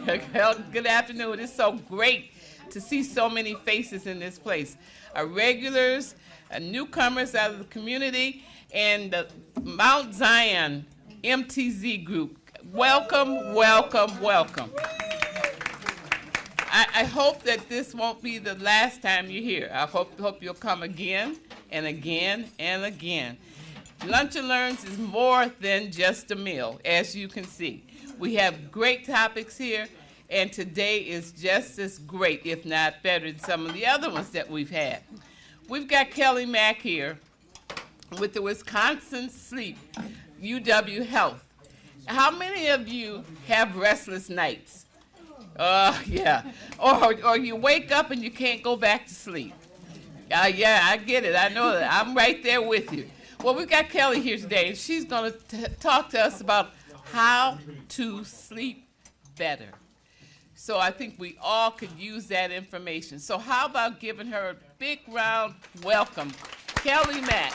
Good afternoon. It's so great to see so many faces in this place. Our regulars, newcomers out of the community, and the Mount Zion MTZ group. Welcome, welcome, welcome. I hope that this won't be the last time you're here. I hope you'll come again and again and again. Lunch and Learns is more than just a meal, as you can see. We have great topics here, and today is just as great, if not better, than some of the other ones that we've had. We've got Kelly Mack here with the Wisconsin Sleep, UW Health. How many of you have restless nights? Yeah. Or you wake up and you can't go back to sleep. Yeah, I get it. I know that. I'm right there with you. Well, we've got Kelly here today, and she's going to talk to us about how to sleep better. So I think we all could use that information. So how about giving her a big round welcome, Kelly Mack.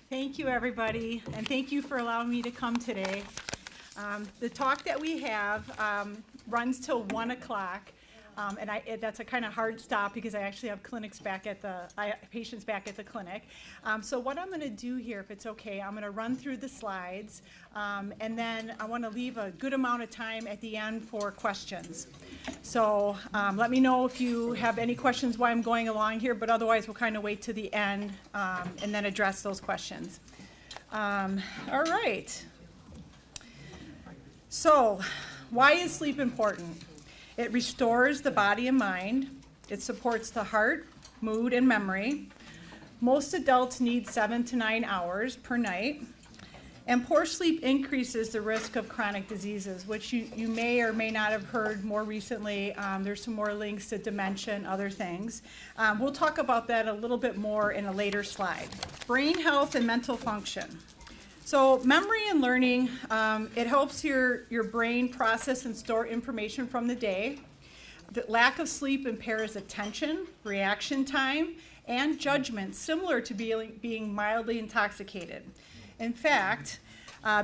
Thank you, everybody, and thank you for allowing me to come today. The talk that we have runs till 1 o'clock. And that's a kind of hard stop because I actually have patients back at the clinic. So what I'm going to do here, if it's okay, I'm going to run through the slides, and then I want to leave a good amount of time at the end for questions. So let me know if you have any questions while I'm going along here, but otherwise we'll kind of wait to the end and then address those questions. All right. So why is sleep important? It restores the body and mind. It supports the heart, mood, and memory. Most adults need 7 to 9 hours per night. And poor sleep increases the risk of chronic diseases, which you may or may not have heard more recently. There's some more links to dementia and other things. We'll talk about that a little bit more in a later slide. Brain health and mental function. So memory and learning, it helps your brain process and store information from the day. The lack of sleep impairs attention, reaction time, and judgment, similar to being mildly intoxicated. In fact,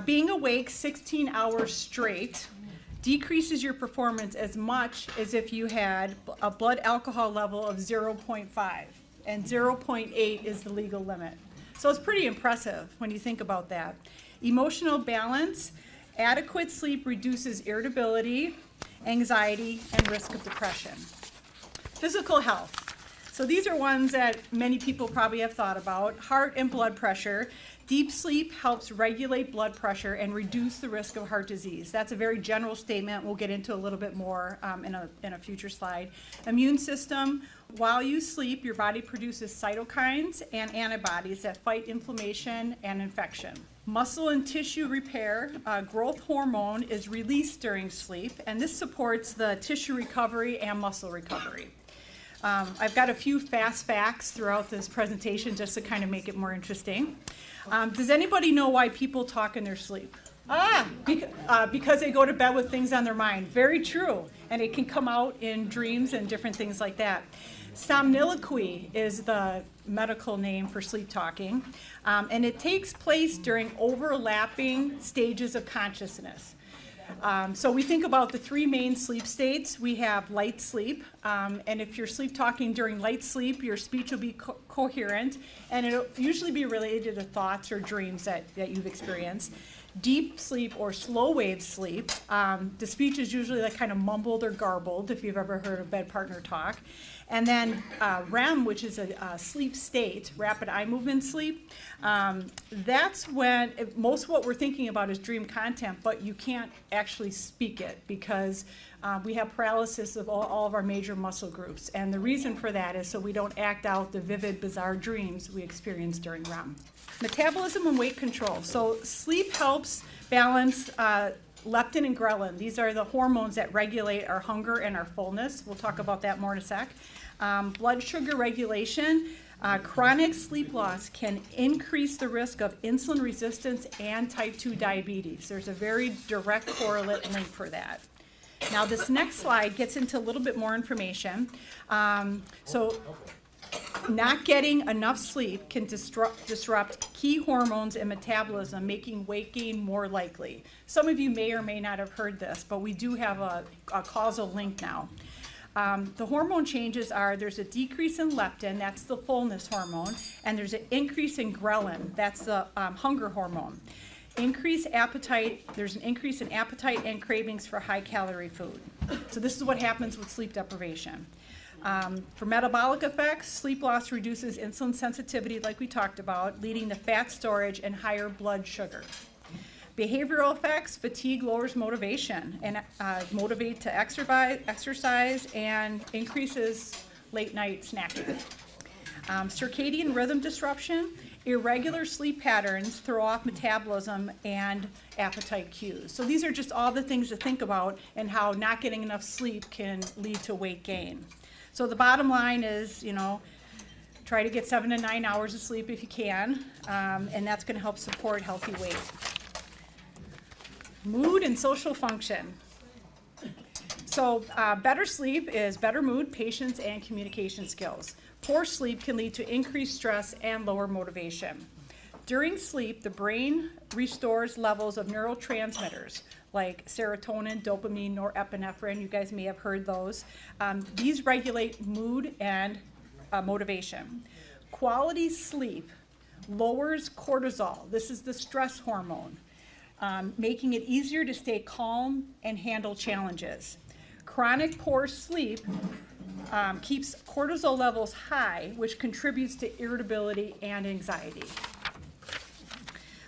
being awake 16 hours straight decreases your performance as much as if you had a blood alcohol level of 0.5, and 0.8 is the legal limit. So it's pretty impressive when you think about that. Emotional balance, adequate sleep reduces irritability, anxiety, and risk of depression. Physical health. So these are ones that many people probably have thought about. Heart and blood pressure. Deep sleep helps regulate blood pressure and reduce the risk of heart disease. That's a very general statement. We'll get into a little bit more in a future slide. Immune system. While you sleep, your body produces cytokines and antibodies that fight inflammation and infection. Muscle and tissue repair. Growth hormone is released during sleep, and this supports the tissue recovery and muscle recovery. I've got a few fast facts throughout this presentation just to kind of make it more interesting. Does anybody know why people talk in their sleep? Because they go to bed with things on their mind. Very true. And it can come out in dreams and different things like that. Somniloquy is the medical name for sleep talking. And it takes place during overlapping stages of consciousness. So we think about the 3 main sleep states. We have light sleep, and if you're sleep talking during light sleep, your speech will be coherent, and it'll usually be related to thoughts or dreams that you've experienced. Deep sleep or slow wave sleep, the speech is usually like kind of mumbled or garbled, if you've ever heard a bed partner talk. And then REM, which is a sleep state, rapid eye movement sleep, that's when most of what we're thinking about is dream content, but you can't actually speak it because we have paralysis of all of our major muscle groups. And the reason for that is so we don't act out the vivid, bizarre dreams we experience during REM. Metabolism and weight control. So sleep helps balance leptin and ghrelin. These are the hormones that regulate our hunger and our fullness. We'll talk about that more in a sec. Blood sugar regulation. Chronic sleep loss can increase the risk of insulin resistance and type 2 diabetes. There's a very direct correlate link for that. Now this next slide gets into a little bit more information. Not getting enough sleep can disrupt key hormones and metabolism, making weight gain more likely. Some of you may or may not have heard this, but we do have a causal link now. The hormone changes are there's a decrease in leptin, that's the fullness hormone, and there's an increase in ghrelin, that's the hunger hormone. Increased appetite, there's an increase in appetite and cravings for high-calorie food. So this is what happens with sleep deprivation. For metabolic effects, sleep loss reduces insulin sensitivity, like we talked about, leading to fat storage and higher blood sugar. Behavioral effects, fatigue lowers motivation and motivate to exercise and increases late night snacking. Circadian rhythm disruption, irregular sleep patterns throw off metabolism and appetite cues. So these are just all the things to think about and how not getting enough sleep can lead to weight gain. So the bottom line is, try to get 7 to 9 hours of sleep if you can, and that's going to help support healthy weight. Mood and social function. So better sleep is better mood, patience, and communication skills. Poor sleep can lead to increased stress and lower motivation. During sleep, the brain restores levels of neurotransmitters like serotonin, dopamine, norepinephrine. You guys may have heard those. These regulate mood and motivation. Quality sleep lowers cortisol. This is the stress hormone, making it easier to stay calm and handle challenges. Chronic poor sleep keeps cortisol levels high, which contributes to irritability and anxiety.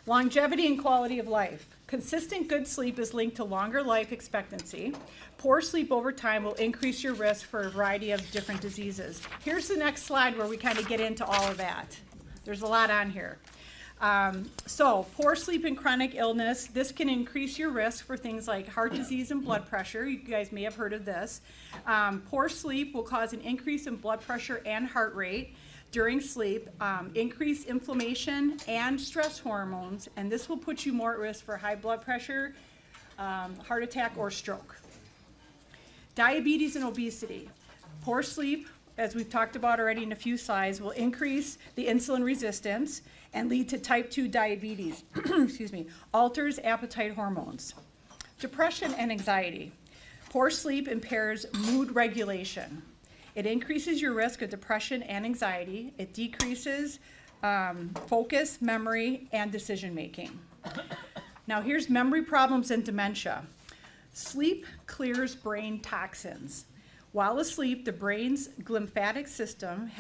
Longevity and quality of life. Consistent good sleep is linked to longer life expectancy. Poor sleep over time will increase your risk for a variety of different diseases. Here's the next slide where we kind of get into all of that. There's a lot on here. So poor sleep and chronic illness, this can increase your risk for things like heart disease and blood pressure. You guys may have heard of this. Poor sleep will cause an increase in blood pressure and heart rate during sleep, increase inflammation and stress hormones, and this will put you more at risk for high blood pressure, heart attack, or stroke. Diabetes and obesity. Poor sleep, as we've talked about already in a few slides, will increase the insulin resistance and lead to type 2 diabetes, excuse me, alters appetite hormones. Depression and anxiety. Poor sleep impairs mood regulation. It increases your risk of depression and anxiety. It decreases focus, memory, and decision making. Now here's memory problems and dementia. Sleep clears brain toxins. While asleep, the brain's glymphatic system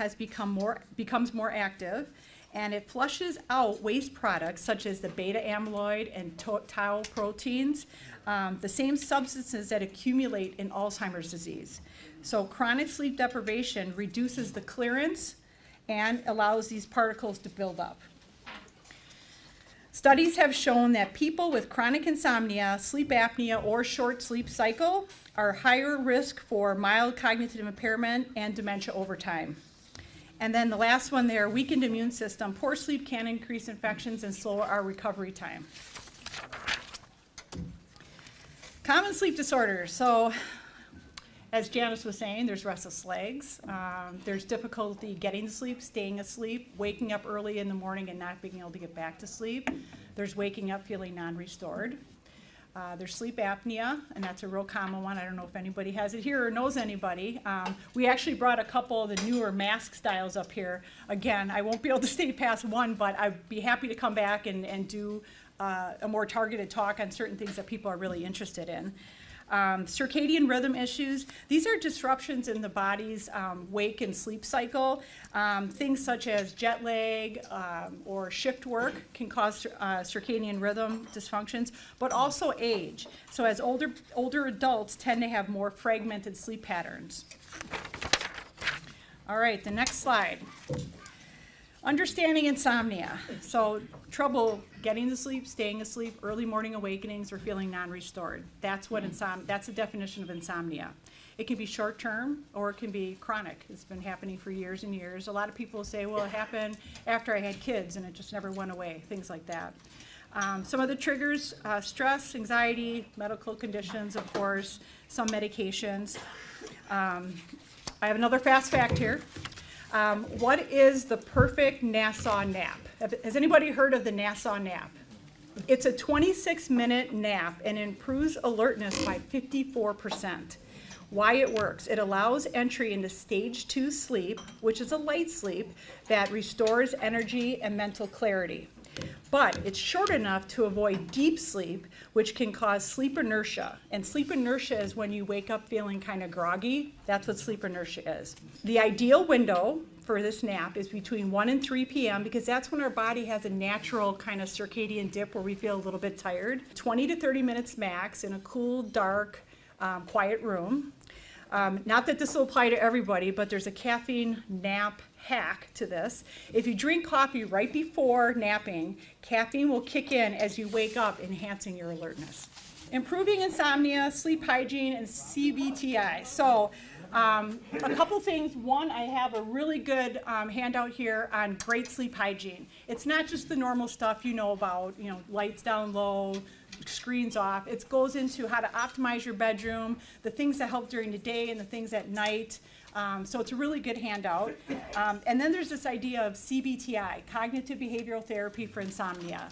becomes more active, and it flushes out waste products such as the beta amyloid and tau proteins, the same substances that accumulate in Alzheimer's disease. So chronic sleep deprivation reduces the clearance and allows these particles to build up. Studies have shown that people with chronic insomnia, sleep apnea, or short sleep cycle are higher risk for mild cognitive impairment and dementia over time. And then the last one there, weakened immune system. Poor sleep can increase infections and slow our recovery time. Common sleep disorders. So, as Janice was saying, there's restless legs. There's difficulty getting to sleep, staying asleep, waking up early in the morning and not being able to get back to sleep. There's waking up feeling non-restored. There's sleep apnea, and that's a real common one. I don't know if anybody has it here or knows anybody. We actually brought a couple of the newer mask styles up here. Again, I won't be able to stay past one, but I'd be happy to come back and do a more targeted talk on certain things that people are really interested in. Circadian rhythm issues. These are disruptions in the body's wake and sleep cycle. Things such as jet lag or shift work can cause circadian rhythm dysfunctions, but also age. So as older adults tend to have more fragmented sleep patterns. All right, the next slide. Understanding insomnia. So trouble getting to sleep, staying asleep, early morning awakenings, or feeling non-restored. That's the definition of insomnia. It can be short-term or it can be chronic. It's been happening for years and years. A lot of people say, well, it happened after I had kids and it just never went away, things like that. Some of the triggers, stress, anxiety, medical conditions, of course, some medications. I have another fast fact here. What is the perfect Nassau nap? Has anybody heard of the Nassau nap? It's a 26-minute nap and improves alertness by 54%. Why it works: it allows entry into stage 2 sleep, which is a light sleep that restores energy and mental clarity. But it's short enough to avoid deep sleep, which can cause sleep inertia. And sleep inertia is when you wake up feeling kind of groggy. That's what sleep inertia is. The ideal window for this nap is between 1 and 3 p.m. because that's when our body has a natural kind of circadian dip where we feel a little bit tired. 20 to 30 minutes max in a cool, dark, quiet room. Not that this will apply to everybody, but there's a caffeine nap hack to this. If you drink coffee right before napping, caffeine will kick in as you wake up, enhancing your alertness. Improving insomnia, sleep hygiene, and CBTI. So a couple things. One, I have a really good handout here on great sleep hygiene. It's not just the normal stuff you know about, lights down low, screens off. It goes into how to optimize your bedroom, the things that help during the day and the things at night. So it's a really good handout. And then there's this idea of CBTI, Cognitive Behavioral Therapy for Insomnia.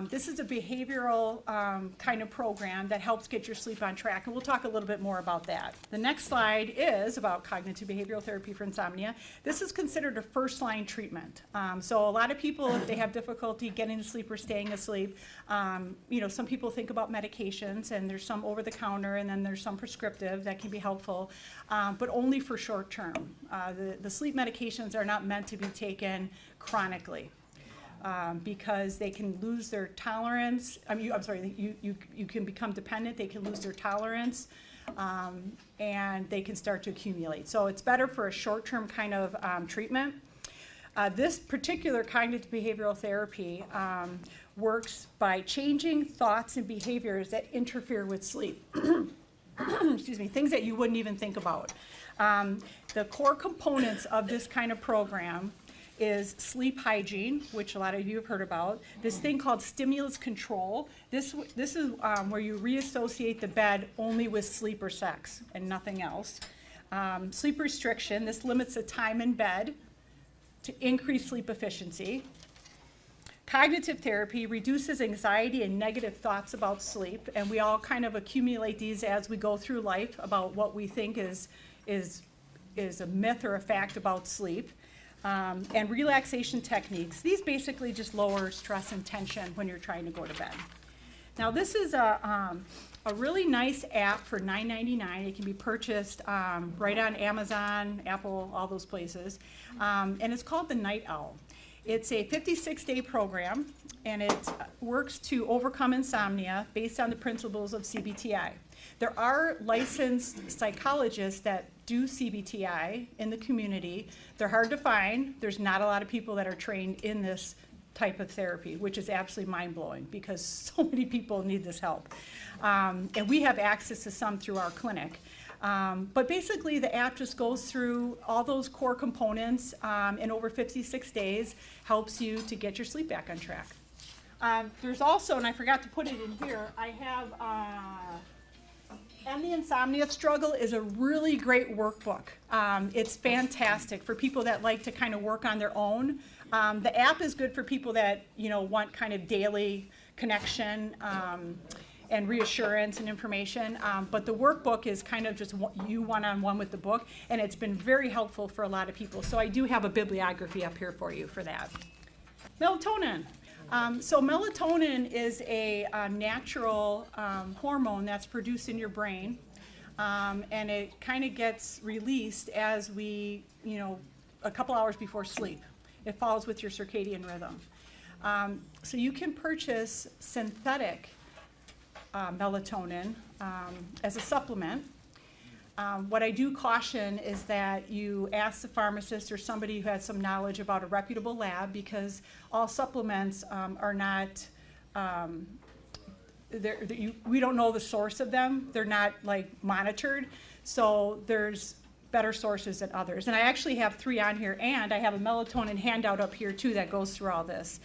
This is a behavioral kind of program that helps get your sleep on track, and we'll talk a little bit more about that. The next slide is about cognitive behavioral therapy for insomnia. This is considered a first-line treatment. So a lot of people, if they have difficulty getting to sleep or staying asleep, some people think about medications, and there's some over-the-counter, and then there's some prescriptive that can be helpful, but only for short term. The sleep medications are not meant to be taken chronically. Because they can lose their tolerance. You can become dependent. They can lose their tolerance, and they can start to accumulate. So it's better for a short-term kind of treatment. This particular cognitive behavioral therapy works by changing thoughts and behaviors that interfere with sleep. Excuse me, things that you wouldn't even think about. The core components of this kind of program is sleep hygiene, which a lot of you have heard about. This thing called stimulus control. This is where you reassociate the bed only with sleep or sex and nothing else. Sleep restriction. This limits the time in bed to increase sleep efficiency. Cognitive therapy reduces anxiety and negative thoughts about sleep, and we all kind of accumulate these as we go through life about what we think is a myth or a fact about sleep. And relaxation techniques. These basically just lower stress and tension when you're trying to go to bed. Now this is a really nice app for $9.99. It can be purchased right on Amazon, Apple, all those places. And it's called the Night Owl. It's a 56-day program, and it works to overcome insomnia based on the principles of CBTI. There are licensed psychologists that do CBTI in the community. They're hard to find. There's not a lot of people that are trained in this type of therapy, which is absolutely mind-blowing because so many people need this help. And we have access to some through our clinic. But basically, the app just goes through all those core components in over 56 days, helps you to get your sleep back on track. There's also, and I forgot to put it in here, I have And the Insomnia Struggle is a really great workbook. It's fantastic for people that like to kind of work on their own. The app is good for people that want kind of daily connection and reassurance and information. But the workbook is kind of just you one-on-one with the book, and it's been very helpful for a lot of people. So I do have a bibliography up here for you for that. Melatonin. So melatonin is a natural hormone that's produced in your brain, and it kind of gets released as we, a couple hours before sleep. It follows with your circadian rhythm. So you can purchase synthetic melatonin as a supplement. What I do caution is that you ask the pharmacist or somebody who has some knowledge about a reputable lab, because all supplements are not, we don't know the source of them. They're not monitored. So there's better sources than others. And I actually have 3 on here, and I have a melatonin handout up here too that goes through all this.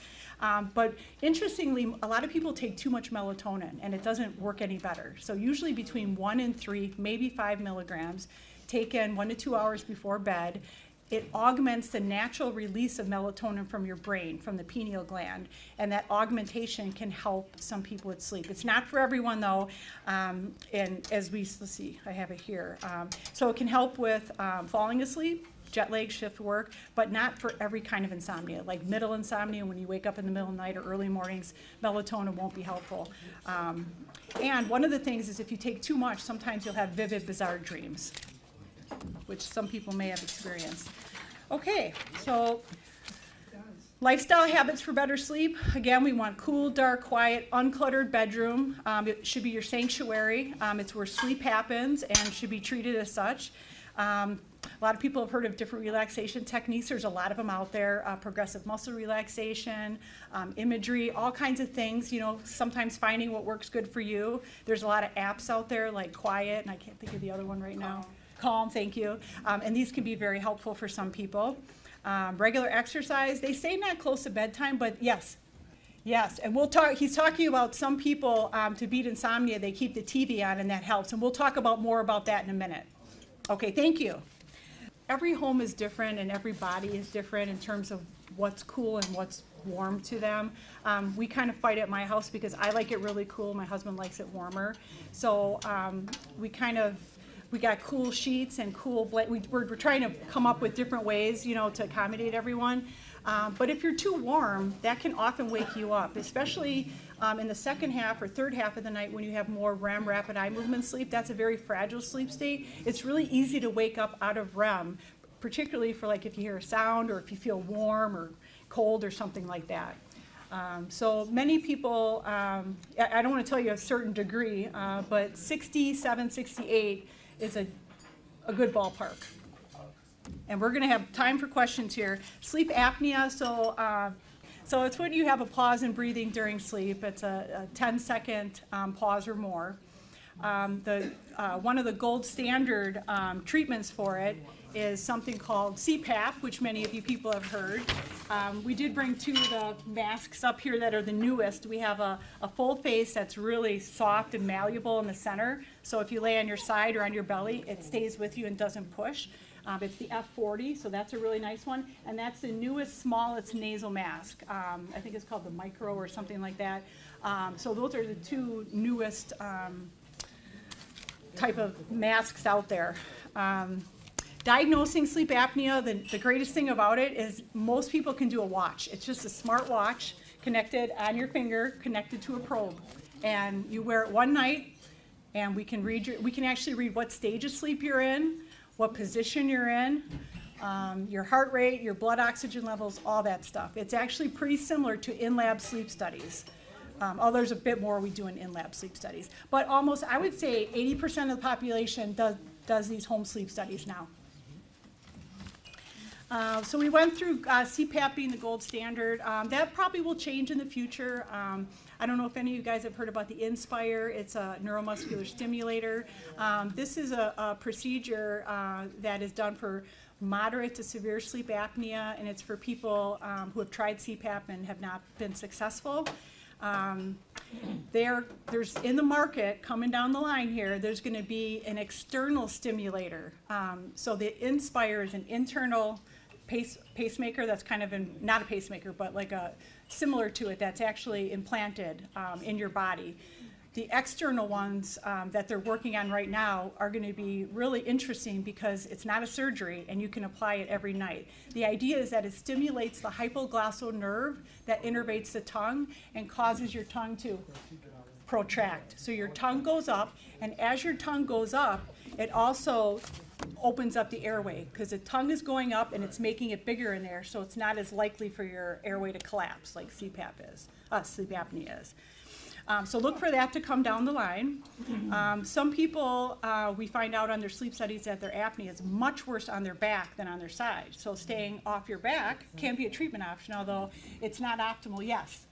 But interestingly, a lot of people take too much melatonin, and it doesn't work any better. So usually between 1 and 3, maybe 5 milligrams, taken 1 to 2 hours before bed, it augments the natural release of melatonin from your brain, from the pineal gland, and that augmentation can help some people with sleep. It's not for everyone though, and let's see, I have it here. So it can help with falling asleep, jet lag, shift work, but not for every kind of insomnia. Like middle insomnia, when you wake up in the middle of the night or early mornings, melatonin won't be helpful. And one of the things is if you take too much, sometimes you'll have vivid, bizarre dreams, which some people may have experienced. Okay, so lifestyle habits for better sleep. Again, we want cool, dark, quiet, uncluttered bedroom. It should be your sanctuary. It's where sleep happens and should be treated as such. A lot of people have heard of different relaxation techniques. There's a lot of them out there. Progressive muscle relaxation, imagery, all kinds of things. You know, sometimes finding what works good for you. There's a lot of apps out there like Quiet, and I can't think of the other one right now. Calm, thank you. And these can be very helpful for some people. Regular exercise, they say not close to bedtime, but yes. And we'll talk, he's talking about some people, to beat insomnia, they keep the TV on and that helps. And we'll talk about more about that in a minute. Okay, thank you. Every home is different and every body is different in terms of what's cool and what's warm to them. We kind of fight at my house because I like it really cool. My husband likes it warmer. So we got cool sheets and cool we're trying to come up with different ways, you know, to accommodate everyone. But if you're too warm, that can often wake you up, especially in the second half or third half of the night when you have more REM, rapid eye movement sleep. That's a very fragile sleep state. It's really easy to wake up out of REM, particularly for like if you hear a sound or if you feel warm or cold or something like that. So many people, I don't want to tell you a certain degree, but 67, 68 is a good ballpark. And we're going to have time for questions here. Sleep apnea, so it's when you have a pause in breathing during sleep. It's a 10-second pause or more. One of the gold standard treatments for it is something called CPAP, which many of you people have heard. We did bring two of the masks up here that are the newest. We have a full face that's really soft and malleable in the center. So if you lay on your side or on your belly, it stays with you and doesn't push. It's the F40, so that's a really nice one. And that's the newest, smallest nasal mask. I think it's called the Micro or something like that. So those are the two newest type of masks out there. Diagnosing sleep apnea, the greatest thing about it is most people can do a watch. It's just a smart watch connected on your finger, connected to a probe. And you wear it one night, and we can actually read what stage of sleep you're in, what position you're in, your heart rate, your blood oxygen levels, all that stuff. It's actually pretty similar to in-lab sleep studies. Although there's a bit more we do in in-lab sleep studies. But almost, I would say 80% of the population does these home sleep studies now. So we went through CPAP being the gold standard. That probably will change in the future. I don't know if any of you guys have heard about the Inspire. It's a neuromuscular stimulator. This is a procedure that is done for moderate to severe sleep apnea, and it's for people who have tried CPAP and have not been successful. There's in the market, coming down the line here, there's going to be an external stimulator. So the Inspire is an internal pacemaker that's kind of not a pacemaker, but like similar to it, that's actually implanted in your body. The external ones that they're working on right now are going to be really interesting because it's not a surgery and you can apply it every night. The idea is that it stimulates the hypoglossal nerve that innervates the tongue and causes your tongue to protract. So your tongue goes up, and as your tongue goes up, it also opens up the airway because the tongue is going up and it's making it bigger in there, so it's not as likely for your airway to collapse like sleep apnea is. So look for that to come down the line. Some people, we find out on their sleep studies that their apnea is much worse on their back than on their side. So staying off your back can be a treatment option, although it's not optimal, yes.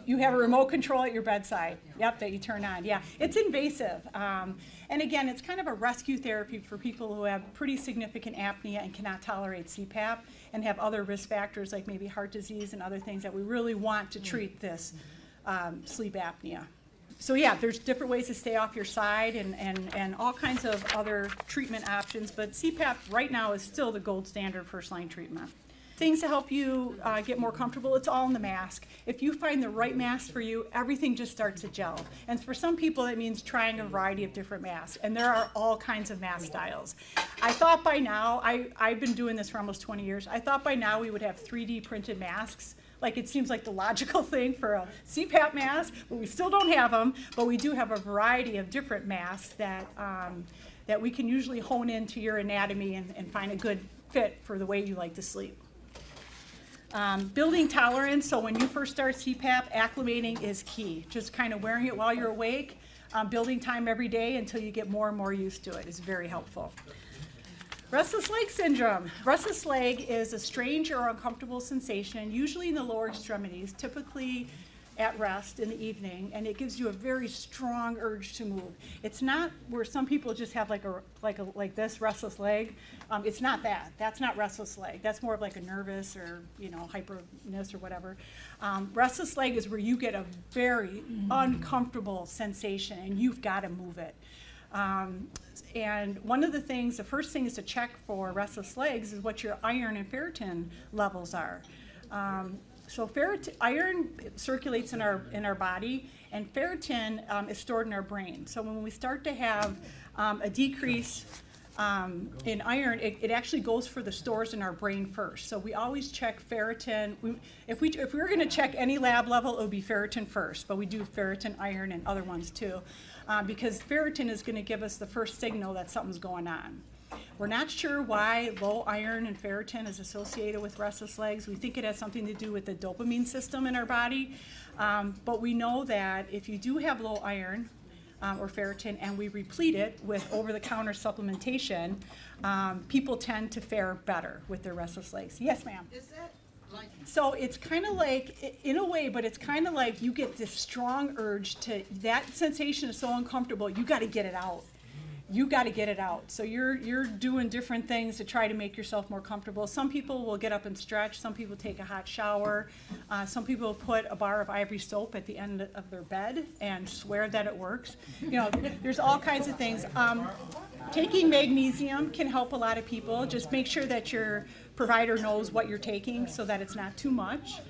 You have a remote control at your bedside, yep, that you turn on, yeah. It's invasive. And again, it's kind of a rescue therapy for people who have pretty significant apnea and cannot tolerate CPAP and have other risk factors like maybe heart disease and other things that we really want to treat this sleep apnea. So yeah, there's different ways to stay off your side and all kinds of other treatment options, but CPAP right now is still the gold standard first-line treatment. Things to help you get more comfortable, it's all in the mask. If you find the right mask for you, everything just starts to gel. And for some people, it means trying a variety of different masks, and there are all kinds of mask styles. I thought by now, I've been doing this for almost 20 years, I thought by now we would have 3D printed masks. Like, it seems like the logical thing for a CPAP mask, but we still don't have them, but we do have a variety of different masks that we can usually hone into your anatomy and find a good fit for the way you like to sleep. Building tolerance, so when you first start CPAP, acclimating is key. Just kind of wearing it while you're awake, building time every day until you get more and more used to it is very helpful. Restless leg syndrome. Restless leg is a strange or uncomfortable sensation, usually in the lower extremities, typically at rest in the evening, and it gives you a very strong urge to move. It's not where some people just have like this restless leg. It's not that. That's not restless leg. That's more of like a nervous or hyperness or whatever. Restless leg is where you get a very uncomfortable sensation and you've got to move it. And one of the things, the first thing is to check for restless legs is what your iron and ferritin levels are. So iron circulates in our body, and ferritin is stored in our brain. So when we start to have a decrease in iron, it actually goes for the stores in our brain first. So we always check ferritin. If we were going to check any lab level, it would be ferritin first, but we do ferritin, iron, and other ones too, because ferritin is going to give us the first signal that something's going on. We're not sure why low iron and ferritin is associated with restless legs. We think it has something to do with the dopamine system in our body, but we know that if you do have low iron or ferritin and we replete it with over-the-counter supplementation, people tend to fare better with their restless legs. Yes, ma'am? Is that like... So it's kind of like, in a way, but it's kind of like you get this strong urge to, that sensation is so uncomfortable, you got to get it out. You got to get it out. So you're doing different things to try to make yourself more comfortable. Some people will get up and stretch. Some people take a hot shower. Some people put a bar of ivory soap at the end of their bed and swear that it works. There's all kinds of things. Taking magnesium can help a lot of people. Just make sure that your provider knows what you're taking so that it's not too much.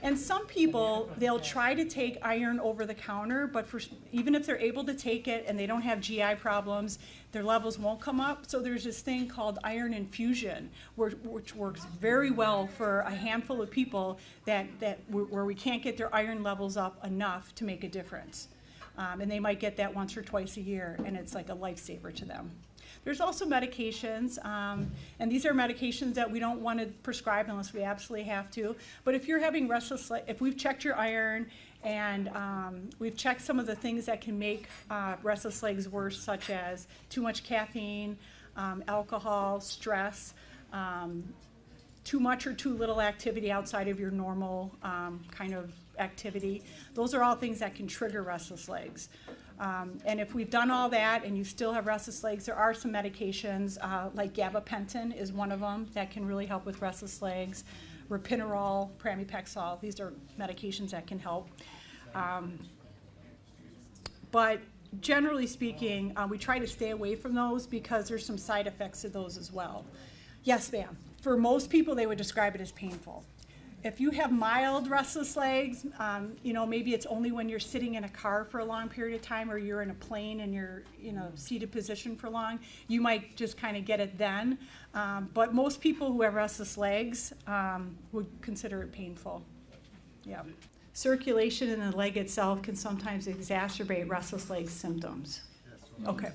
And some people, they'll try to take iron over the counter, but even if they're able to take it and they don't have GI problems, their levels won't come up. So there's this thing called iron infusion, which works very well for a handful of people where we can't get their iron levels up enough to make a difference. And they might get that once or twice a year, and it's like a lifesaver to them. There's also medications, and these are medications that we don't want to prescribe unless we absolutely have to. But if you're having restless legs, if we've checked your iron and we've checked some of the things that can make restless legs worse, such as too much caffeine, alcohol, stress, too much or too little activity outside of your normal kind of activity, those are all things that can trigger restless legs. And if we've done all that and you still have restless legs, there are some medications, like gabapentin is one of them that can really help with restless legs. Ropinirole, pramipexole, these are medications that can help. But generally speaking, we try to stay away from those because there's some side effects to those as well. Yes, ma'am. For most people, they would describe it as painful. If you have mild restless legs, maybe it's only when you're sitting in a car for a long period of time or you're in a plane and you're seated position for long, you might just kind of get it then. But most people who have restless legs would consider it painful. Yeah. Circulation in the leg itself can sometimes exacerbate restless leg symptoms. Okay.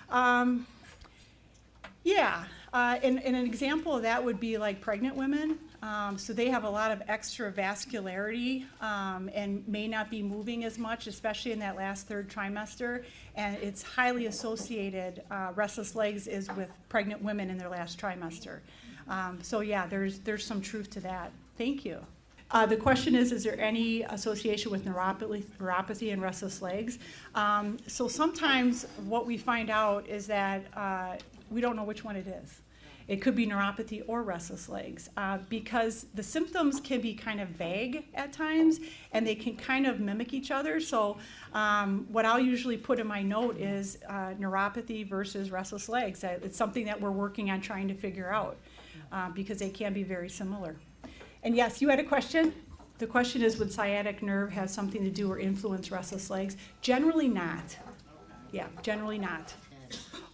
And an example of that would be like pregnant women. So they have a lot of extra vascularity and may not be moving as much, especially in that last third trimester. And it's highly associated, restless legs is with pregnant women in their last trimester. So yeah, there's some truth to that. Thank you. The question is there any association with neuropathy and restless legs? So sometimes what we find out is that we don't know which one it is. It could be neuropathy or restless legs because the symptoms can be kind of vague at times and they can kind of mimic each other. So what I'll usually put in my note is neuropathy versus restless legs. It's something that we're working on trying to figure out because they can be very similar. And yes, you had a question? The question is, would sciatic nerve have something to do or influence restless legs? Generally not. Yeah, generally not.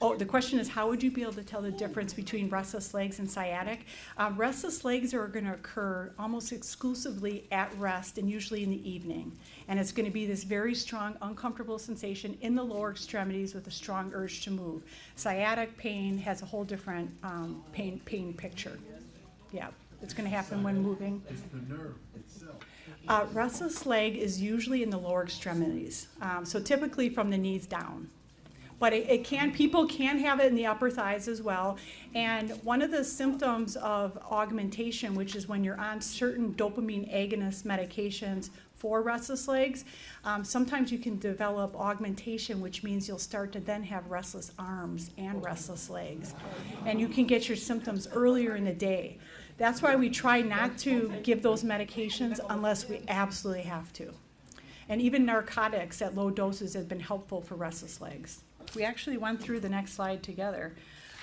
Oh, the question is, how would you be able to tell the difference between restless legs and sciatic? Restless legs are going to occur almost exclusively at rest and usually in the evening. And it's going to be this very strong, uncomfortable sensation in the lower extremities with a strong urge to move. Sciatic pain has a whole different pain picture. Yeah, it's going to happen when moving. It's the nerve itself. Restless leg is usually in the lower extremities, so typically from the knees down. But people can have it in the upper thighs as well. And one of the symptoms of augmentation, which is when you're on certain dopamine agonist medications for restless legs, sometimes you can develop augmentation, which means you'll start to then have restless arms and restless legs. And you can get your symptoms earlier in the day. That's why we try not to give those medications unless we absolutely have to. And even narcotics at low doses have been helpful for restless legs. We actually went through the next slide together.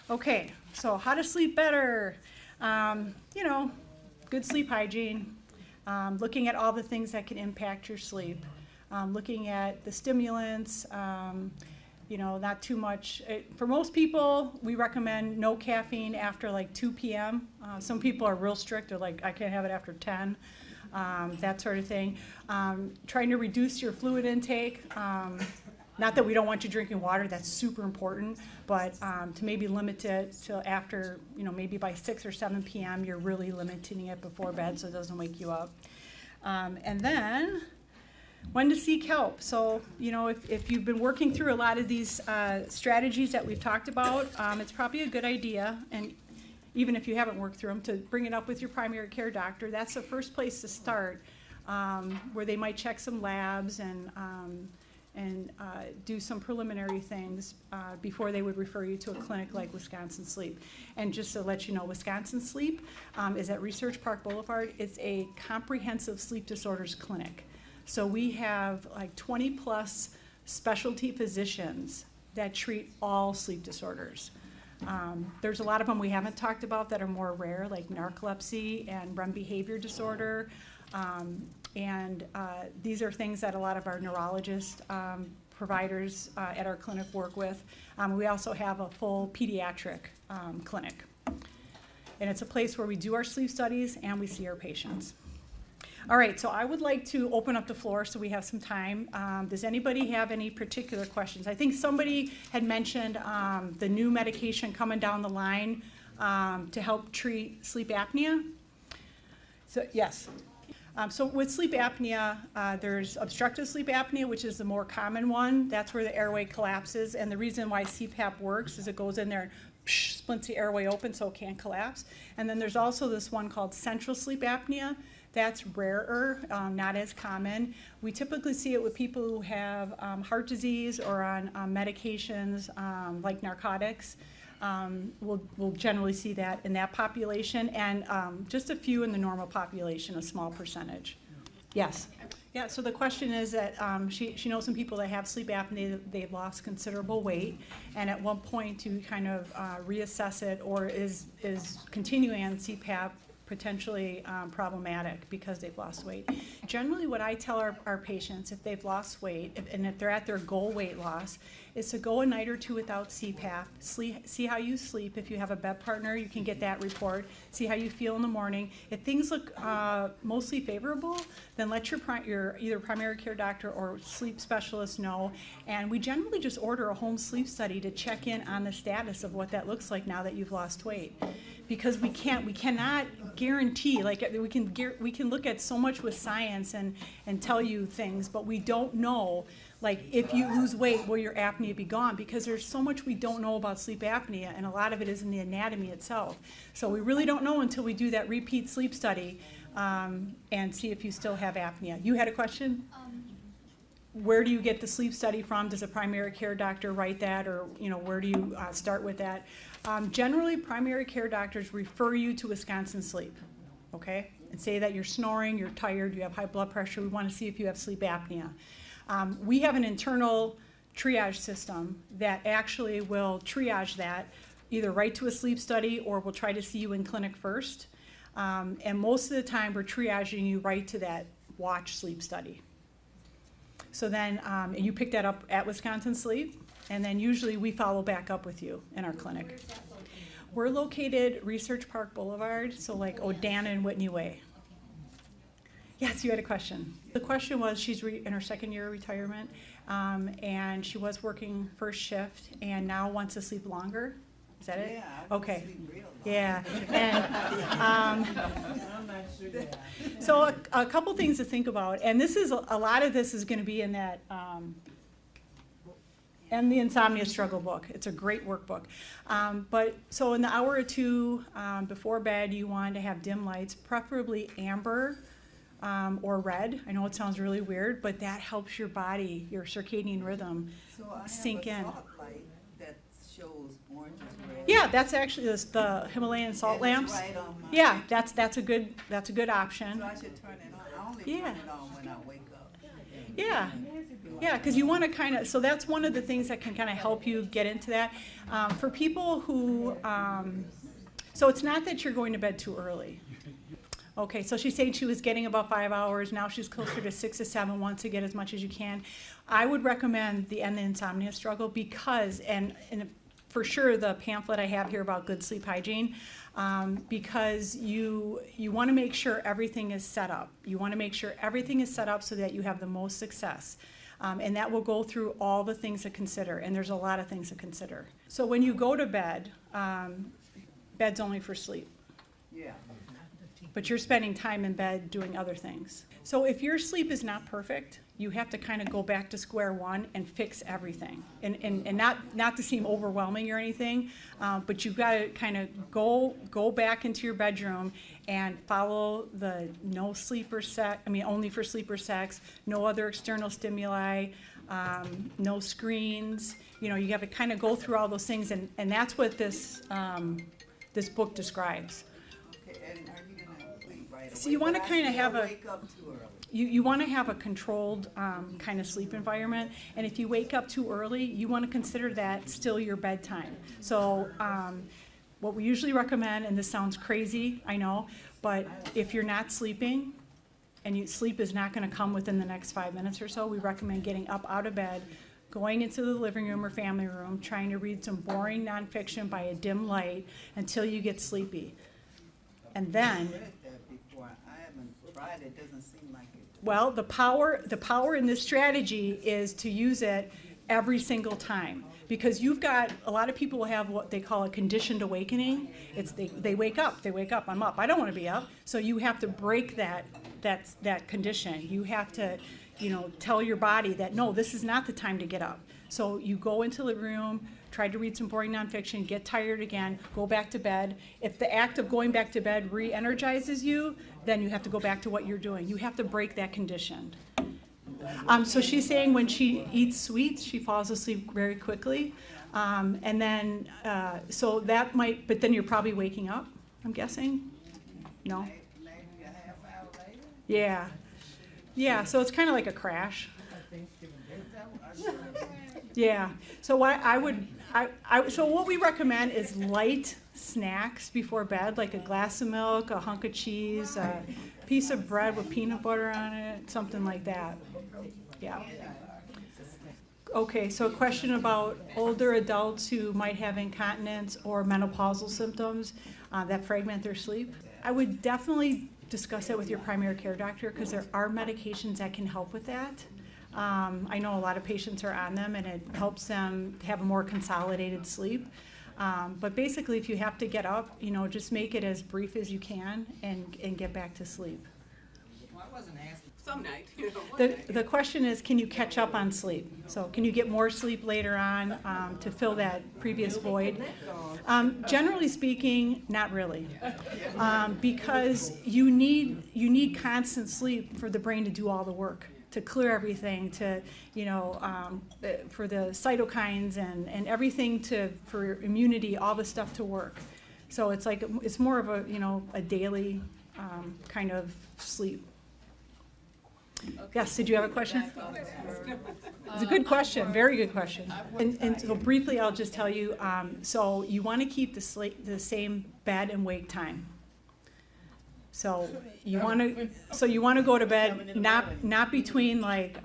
Okay, so how to sleep better. Good sleep hygiene, looking at all the things that can impact your sleep, looking at the stimulants, not too much. For most people, we recommend no caffeine after like 2 p.m. Some people are real strict. They're like, I can't have it after 10, that sort of thing. Trying to reduce your fluid intake. Not that we don't want you drinking water, that's super important, but to maybe limit it to after, maybe by 6 or 7 p.m., you're really limiting it before bed so it doesn't wake you up. And then, when to seek help. So, if you've been working through a lot of these strategies that we've talked about, it's probably a good idea, and even if you haven't worked through them, to bring it up with your primary care doctor. That's the first place to start, where they might check some labs and do some preliminary things before they would refer you to a clinic like Wisconsin Sleep. And just to let you know, Wisconsin Sleep is at Research Park Boulevard. It's a comprehensive sleep disorders clinic. So we have like 20 plus specialty physicians that treat all sleep disorders. There's a lot of them we haven't talked about that are more rare, like narcolepsy and REM behavior disorder. These are things that a lot of our neurologist providers at our clinic work with. We also have a full pediatric clinic. And it's a place where we do our sleep studies and we see our patients. All right, so I would like to open up the floor so we have some time. Does anybody have any particular questions? I think somebody had mentioned the new medication coming down the line to help treat sleep apnea. So, yes. So with sleep apnea, there's obstructive sleep apnea, which is the more common one. That's where the airway collapses. And the reason why CPAP works is it goes in there and splits the airway open so it can't collapse. And then there's also this one called central sleep apnea. That's rarer, not as common. We typically see it with people who have heart disease or on medications like narcotics. We'll generally see that in that population, and just a few in the normal population, a small percentage. Yes. Yeah, so the question is that she knows some people that have sleep apnea, they've lost considerable weight, and at one point to kind of reassess it, or is continuing on CPAP potentially problematic because they've lost weight. Generally, what I tell our patients, if they've lost weight, and if they're at their goal weight loss, is to go a night or two without CPAP, see how you sleep. If you have a bed partner, you can get that report, see how you feel in the morning. If things look mostly favorable, then let your either primary care doctor or sleep specialist know. And we generally just order a home sleep study to check in on the status of what that looks like now that you've lost weight. Because we cannot guarantee, like we can look at so much with science and tell you things, but we don't know, like if you lose weight, will your apnea be gone? Because there's so much we don't know about sleep apnea, and a lot of it is in the anatomy itself. So we really don't know until we do that repeat sleep study and see if you still have apnea. You had a question? where do you get the sleep study from? Does a primary care doctor write that, or where do you start with that? Generally, primary care doctors refer you to Wisconsin Sleep, okay? And say that you're snoring, you're tired, you have high blood pressure. We want to see if you have sleep apnea. We have an internal triage system that actually will triage that either right to a sleep study, or we'll try to see you in clinic first. And most of the time, we're triaging you right to that watch sleep study. So then you pick that up at Wisconsin Sleep, and then usually we follow back up with you in our clinic. We're located Research Park Boulevard, so like Odana and Whitney Way. Yes, you had a question. The question was, she's in her second year of retirement, and she was working first shift and now wants to sleep longer. Is that it? Yeah. I want to Okay. sleep real long. Yeah. And I'm not sure that. so a couple things to think about, and this is a lot of this is going to be in that and the Insomnia Struggle book. It's a great workbook. But so in the hour or two before bed, you want to have dim lights, preferably amber or red. I know it sounds really weird, but that helps your body, your circadian rhythm, So I have sink a in. salt light that shows orange and red. Yeah, that's actually the Himalayan salt And lamps. it's right on my- Yeah, that's a good option. So I should turn it on. I only Yeah. turn it on when I wake up. Yeah, yeah, because you want to kind of, so that's one of the things that can kind of help you get into that. For people who, so it's not that you're going to bed too early. Okay, so she's saying she was getting about 5 hours, now she's closer to 6 to 7, wants to get as much as you can. I would recommend the End the Insomnia Struggle because, and for sure the pamphlet I have here about good sleep hygiene, because you want to make sure everything is set up. You want to make sure everything is set up so that you have the most success. And that will go through all the things to consider, and there's a lot of things to consider. So when you go to bed, bed's only for sleep, Yeah. but you're spending time in bed doing other things. So if your sleep is not perfect, you have to kind of go back to square one and fix everything. And not to seem overwhelming or anything, but you've got to kind of go back into your bedroom and follow the no sleeper sex, only for sleeper sex, no other external stimuli, no screens. You have to kind of go through all those things, and that's what this book describes. Okay, and are you going to sleep right away? So you wanna But I kinda still have a- wake up too early. You want to have a controlled kind of sleep environment, and if you wake up too early, you want to consider that still your bedtime. So what we usually recommend, and this sounds crazy, I know, but if you're not sleeping and sleep is not going to come within the next 5 minutes or so, we recommend getting up out of bed, going into the living room or family room, trying to read some boring nonfiction by a dim light until you get sleepy. And then, I read that before. I haven't tried it. Doesn't seem like it. well, the power in this strategy is to use it every single time, because you've got a lot of people will have what they call a conditioned awakening. It's they wake up, I'm up, I don't want to be up. So you have to break that condition. You have to, tell your body that no, this is not the time to get up. So you go into the living room, try to read some boring nonfiction, get tired again, go back to bed. If the act of going back to bed re-energizes you, then you have to go back to what you're doing. You have to break that condition. So she's saying when she eats sweets, she falls asleep very quickly. And then, so that might, but then you're probably waking up, I'm guessing? No? Maybe a half hour later. Yeah. Yeah, so it's kind of like a crash. Yeah. So so what we recommend is light snacks before bed, like a glass of milk, a hunk of cheese, a piece of bread with peanut butter on it, something like that. Yeah. Okay, so a question about older adults who might have incontinence or menopausal symptoms that fragment their sleep. I would definitely discuss it with your primary care doctor, because there are medications that can help with that. I know a lot of patients are on them, and it helps them have a more consolidated sleep. But basically, if you have to get up, just make it as brief as you can and get back to sleep. Well, I wasn't asking. Some nights, one night. The question is, can you catch up on sleep? So can you get more sleep later on to fill that previous void? Generally speaking, not really, because you need constant sleep for the brain to do all the work. to clear everything, to, for the cytokines and everything for immunity, all the stuff to work. So it's like, it's more of a daily kind of sleep. Yes, did you have a question? It's a good question, very good question. And so briefly, I'll just tell you, so you want to keep the same bed and wake time. So you want to go to bed not between like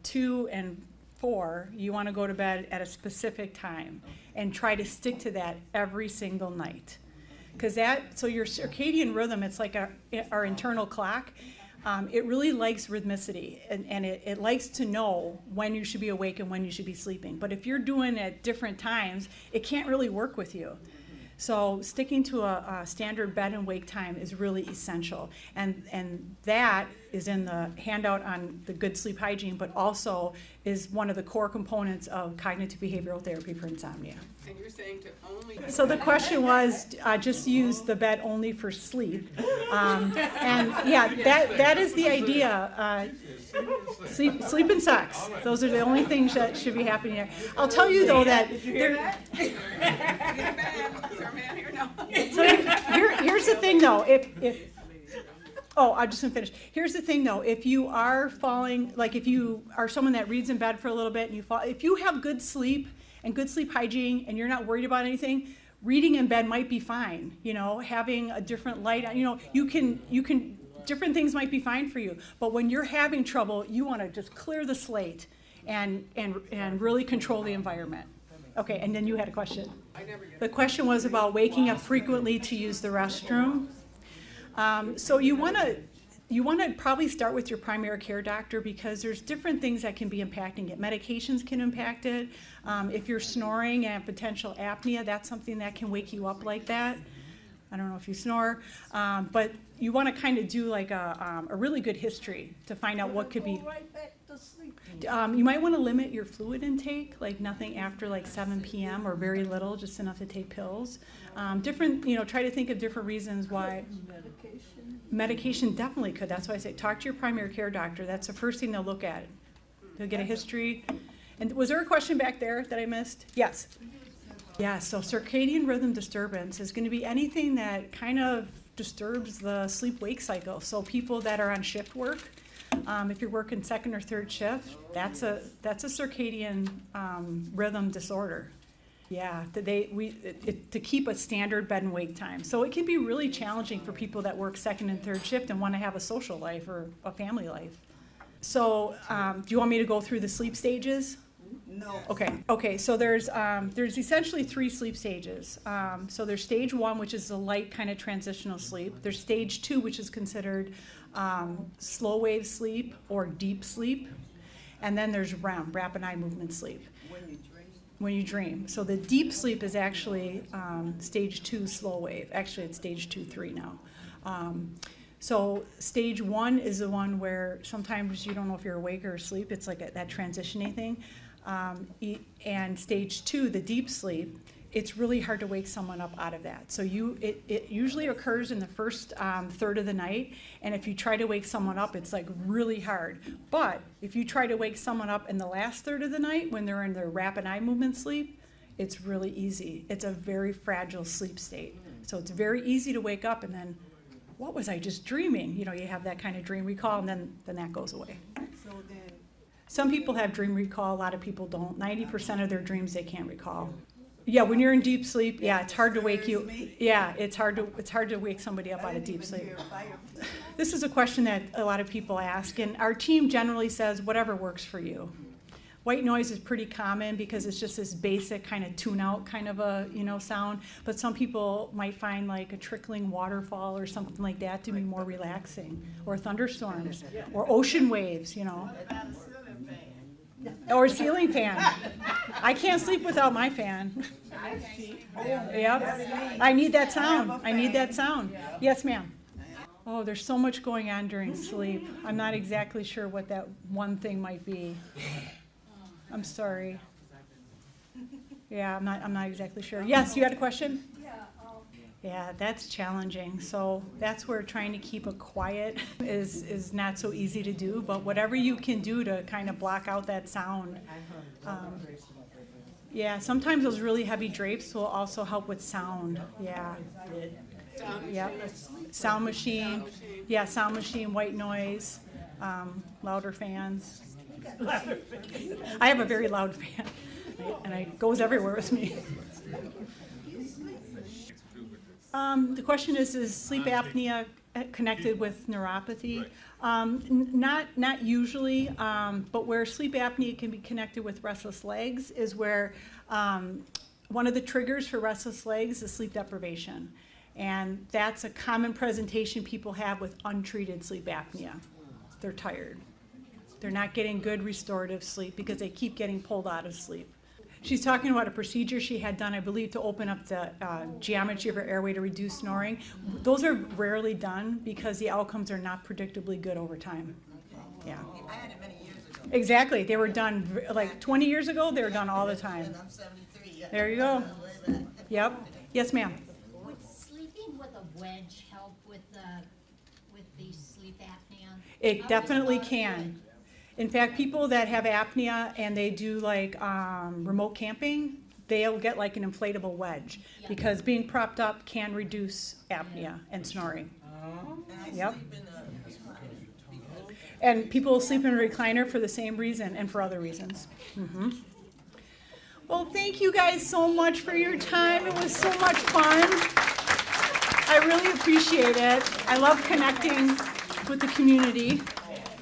2 and 4. You want to go to bed at a specific time and try to stick to that every single night. Because so your circadian rhythm, it's like our internal clock. It really likes rhythmicity, and it likes to know when you should be awake and when you should be sleeping. But if you're doing it at different times, it can't really work with you. So sticking to a standard bed and wake time is really essential. And that is in the handout on the good sleep hygiene, but also is one of the core components of cognitive behavioral therapy for insomnia. And you're saying to only... So the question was, just use the bed only for sleep. And yeah, that is the idea. Sleep and sex. Those are the only things that should be happening here. I'll tell you though that so here's the thing though, I'm just gonna finish. Here's the thing though, if you are falling, like if you are someone that reads in bed for a little bit and you fall, if you have good sleep and good sleep hygiene and you're not worried about anything, reading in bed might be fine. Having a different light, you can different things might be fine for you. But when you're having trouble, you want to just clear the slate and really control the environment. Okay, and then you had a question. The question was about waking up frequently to use the restroom. So you want to probably start with your primary care doctor, because there's different things that can be impacting it. Medications can impact it. If you're snoring and potential apnea, that's something that can wake you up like that. I don't know if you snore, but you want to kind of do like a really good history to find out what could be. You might want to limit your fluid intake, like nothing after like 7 p.m. or very little, just enough to take pills. Try to think of different reasons why. Medication definitely could. That's why I say talk to your primary care doctor. That's the first thing they'll look at. They'll get a history. And was there a question back there that I missed? Yes. Yeah, so circadian rhythm disturbance is going to be anything that kind of disturbs the sleep-wake cycle. So people that are on shift work, if you're working second or third shift, that's a circadian rhythm disorder. Yeah, to keep a standard bed and wake time. So it can be really challenging for people that work second and third shift and want to have a social life or a family life. So do you want me to go through the sleep stages? No. Okay. So there's essentially 3 sleep stages. So there's stage 1, which is the light kind of transitional sleep. There's stage 2, which is considered slow wave sleep or deep sleep. And then there's REM, rapid eye movement sleep. When you dream. So the deep sleep is actually stage 2 slow wave. Actually, it's stage 2, 3 now. So stage 1 is the one where sometimes you don't know if you're awake or asleep. It's like that transitioning thing. And stage 2, the deep sleep, it's really hard to wake someone up out of that. So it usually occurs in the first third of the night, and if you try to wake someone up, it's like really hard. But if you try to wake someone up in the last third of the night when they're in their rapid eye movement sleep, it's really easy. It's a very fragile sleep state. So it's very easy to wake up and then, what was I just dreaming? You have that kind of dream recall, and then that goes away. Some people have dream recall, a lot of people don't. 90% of their dreams they can't recall. Yeah, when you're in deep sleep, it's hard to wake you. Yeah, it's hard to wake somebody up out of deep sleep. This is a question that a lot of people ask, and our team generally says whatever works for you. White noise is pretty common because it's just this basic kind of tune-out kind of a sound. But some people might find like a trickling waterfall or something like that to be more relaxing, or thunderstorms, or ocean waves. Or a ceiling fan. I can't sleep without my fan. Yep. I need that sound. Yes, ma'am. Oh, there's so much going on during sleep. I'm not exactly sure what that one thing might be. I'm sorry. Yeah, I'm not exactly sure. Yes, you had a question? Yeah, that's challenging. So that's where trying to keep it quiet is not so easy to do, but whatever you can do to kind of block out that sound. Yeah, sometimes those really heavy drapes will also help with sound. Yeah. Yep. Sound machine. Yeah, sound machine, white noise, louder fans. I have a very loud fan, and it goes everywhere with me. The question is sleep apnea connected with neuropathy? Not usually, but where sleep apnea can be connected with restless legs is where one of the triggers for restless legs is sleep deprivation. And that's a common presentation people have with untreated sleep apnea. They're tired. They're not getting good restorative sleep because they keep getting pulled out of sleep. She's talking about a procedure she had done, I believe, to open up the geometry of her airway to reduce snoring. Those are rarely done because the outcomes are not predictably good over time. Yeah. I had it many years ago. Exactly. They were done like 20 years ago. They were done all the time. And I'm 73. There you go. Yep. Yes, ma'am. Would sleeping with a wedge help with the sleep apnea? It definitely can. In fact, people that have apnea and they do like remote camping, they'll get like an inflatable wedge because being propped up can reduce apnea and snoring. Yep. And people sleep in a recliner for the same reason and for other reasons. Well, thank you guys so much for your time. It was so much fun. I really appreciate it. I love connecting with the community.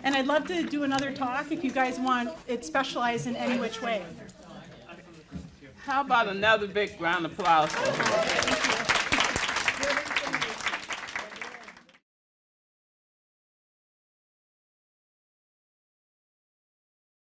And I'd love to do another talk if you guys want it specialized in any which way. How about another big round of applause for her?